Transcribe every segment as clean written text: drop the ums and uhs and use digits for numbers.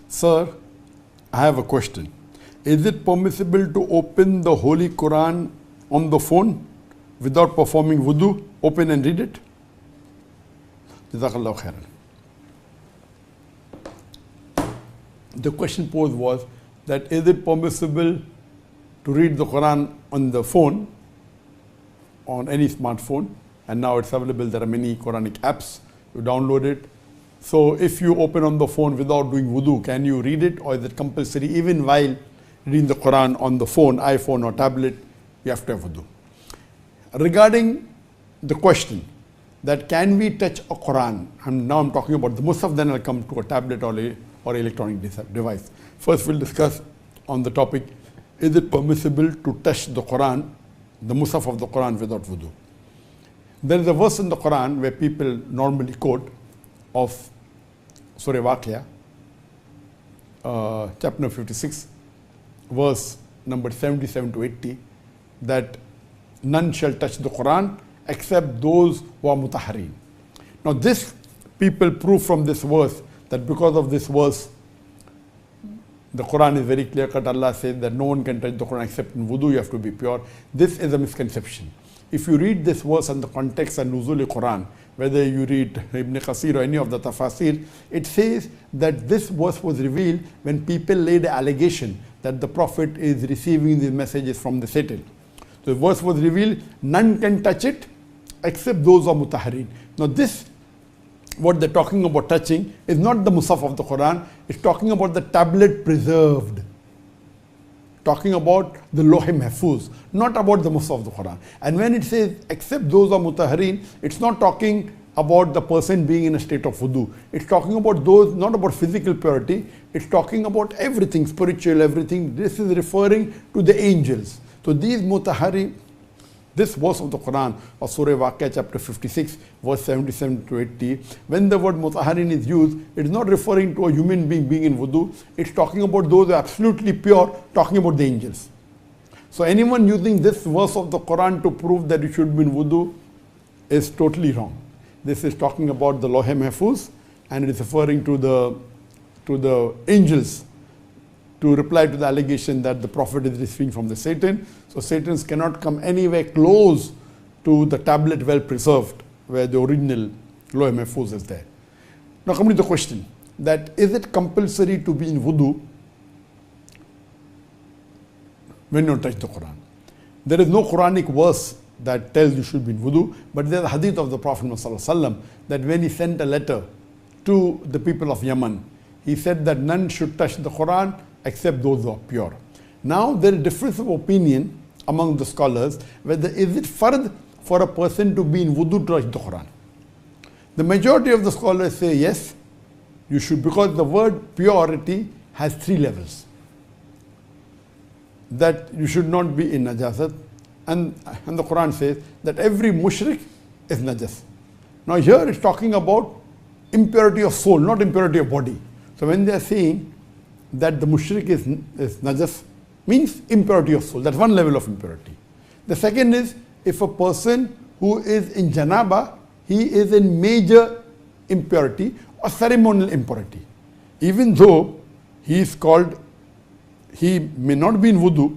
Sir, I have a question. Is it permissible to open the Holy Quran on the phone without performing wudu? Open and read it? Jazakallah khairan. The question posed was that is it permissible to read the Quran on the phone, on any smartphone, and now it's available. There are many Quranic apps. You download it. So if you open on the phone without doing wudu, can you read it, or is it compulsory even while reading the Quran on the phone, iPhone or tablet, you have to have wudu? Regarding the question that can we touch a Quran, now I'm talking about the Musaf, then I'll come to a tablet or electronic device. First we'll discuss on the topic, is it permissible to touch the Quran, the Musaf of the Quran without wudu? There is a verse in the Quran where people normally quote of Surah Waqia, chapter 56, verse number 77 to 80, that none shall touch the Quran except those who are mutahhareen. Now this, people prove from this verse that because of this verse, the Quran is very clear cut. Allah says that no one can touch the Quran except in wudu, you have to be pure. This is a misconception. If you read this verse in the context of Nuzul Quran, whether you read Ibn Qasir or any of the tafasir, it says that this verse was revealed when people laid an allegation that the Prophet is receiving these messages from the Satan. So the verse was revealed, none can touch it except those who are mutahhareen. Now this, what they're talking about touching, is not the Musaf of the Quran, it's talking about the tablet preserved. Talking about the Lohe Mahfuz, not about the Musaf of the Quran. And when it says except those are mutahhareen, it's not talking about the person being in a state of wudu. It's talking about those, not about physical purity, it's talking about everything, spiritual, everything. This is referring to the angels. So these mutahhareen, this verse of the Quran of Surah Waqia chapter 56, verse 77 to 80, when the word mutahhareen is used, it is not referring to a human being in wudu, it's talking about those who are absolutely pure, talking about the angels. So anyone using this verse of the Quran to prove that you should be in wudu is totally wrong. This is talking about the Lohe Mahfuz, and it is referring to the angels, to reply to the allegation that the Prophet is receiving from the Satan. So Satans cannot come anywhere close to the tablet well preserved, where the original Lohe Mahfuz is there. Now coming to the question, that is it compulsory to be in wudu when you touch the Quran? There is no Quranic verse that tells you should be in wudu, but there is a hadith of the Prophet ﷺ that when he sent a letter to the people of Yemen, he said that none should touch the Quran except those who are pure. Now there is difference of opinion among the scholars whether is it fard for a person to be in wudu to touch the Quran. The majority of the scholars say yes, you should, because the word purity has 3 levels. That you should not be in najasat, and the Quran says that every mushrik is najas. Now here it's talking about impurity of soul, not impurity of body. So when they are saying that the mushrik is najas, means impurity of soul. That's one level of impurity. The second is, if a person who is in janaba, he is in major impurity or ceremonial impurity. Even though he is called, he may not be in wudu,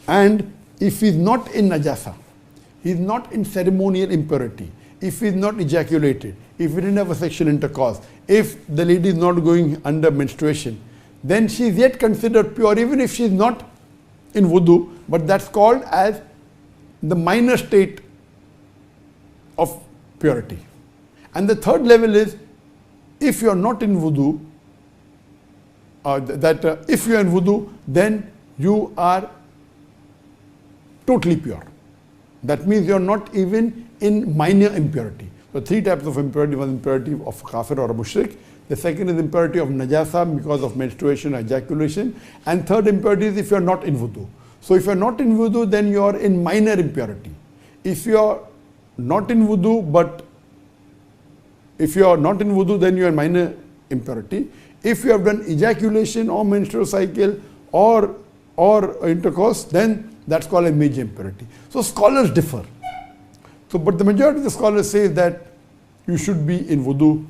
and if he is not in najasa, he is not in ceremonial impurity, if he is not ejaculated, if he didn't have a sexual intercourse, if the lady is not going under menstruation, then she is yet considered pure even if she is not in wudu, but that's called as the minor state of purity. And the third level is, if you are not in wudu, if you are in wudu, then you are totally pure. That means you are not even in minor impurity. So 3 types of impurity. One, impurity of kafir or a mushrik. The second is impurity of najasa because of menstruation or ejaculation. And third impurity is if you are not in wudu. So if you are not in wudu, then you are in minor impurity. If you are not in wudu, then you are in minor impurity. If you have done ejaculation or menstrual cycle or intercourse, then that's called a major impurity. So scholars differ. So, but the majority of the scholars say that you should be in wudu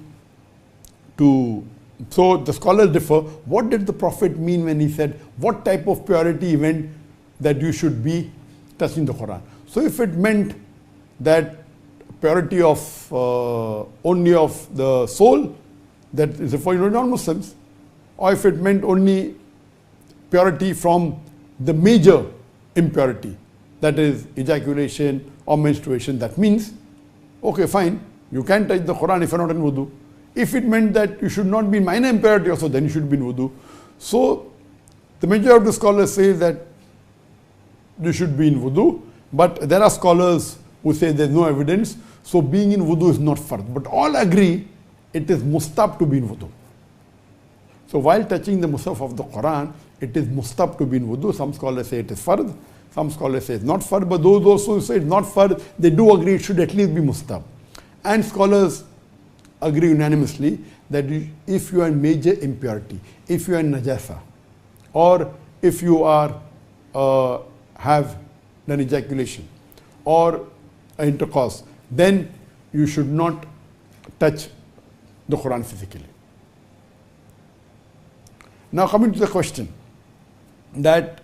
to So the scholars differ. What did the Prophet mean when he said what type of purity he meant that you should be touching the Quran? So if it meant that purity of only of the soul, that is for non-Muslims, or if it meant only purity from the major impurity, that is ejaculation or menstruation, that means, okay, fine, you can touch the Quran if you're not in wudu. If it meant that you should not be in minor impurity also, then you should be in wudu. So the majority of the scholars say that you should be in wudu, but there are scholars who say there's no evidence, so being in wudu is not fard. But all agree it is mustab to be in wudu. So while touching the mushaf of the Quran, it is mustab to be in wudu. Some scholars say it is fard, some scholars say it's not fard, but those also who say it's not fard, they do agree it should at least be mustab. And scholars agree unanimously that if you are in major impurity, if you are in najasa, or if you are have done ejaculation or intercourse, then you should not touch the Quran physically. Now coming to the question that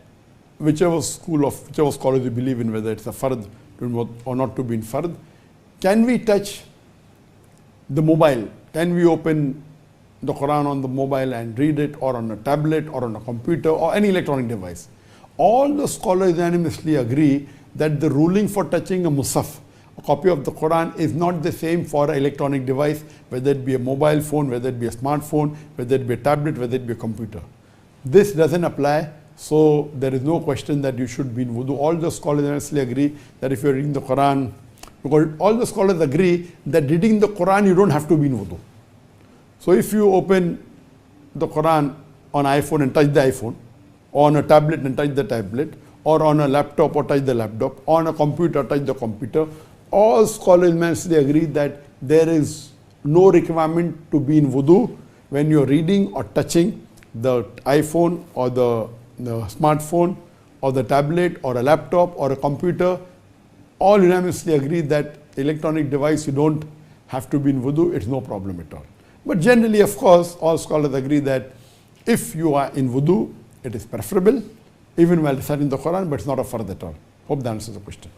whichever scholars you believe in, whether it's a fard or not to be in fard, can we touch the mobile? Can we open the Quran on the mobile and read it, or on a tablet or on a computer or any electronic device? All the scholars unanimously agree that the ruling for touching a mushaf, a copy of the Quran, is not the same for an electronic device, whether it be a mobile phone, whether it be a smartphone, whether it be a tablet, whether it be a computer. This doesn't apply, so there is no question that you should be in wudu. All the scholars unanimously agree that if you're reading the Quran, because all the scholars agree that reading the Quran you don't have to be in wudu. So if you open the Quran on iPhone and touch the iPhone, or on a tablet and touch the tablet, or on a laptop or touch the laptop, or on a computer touch the computer, all scholars unanimously agree that there is no requirement to be in wudu when you're reading or touching the iPhone or the smartphone or the tablet or a laptop or a computer. All unanimously agree that electronic device you don't have to be in wudu, it's no problem at all. But generally, of course, all scholars agree that if you are in wudu, it is preferable, even while reciting the Quran, but it's not a fard at all. Hope that answers the question.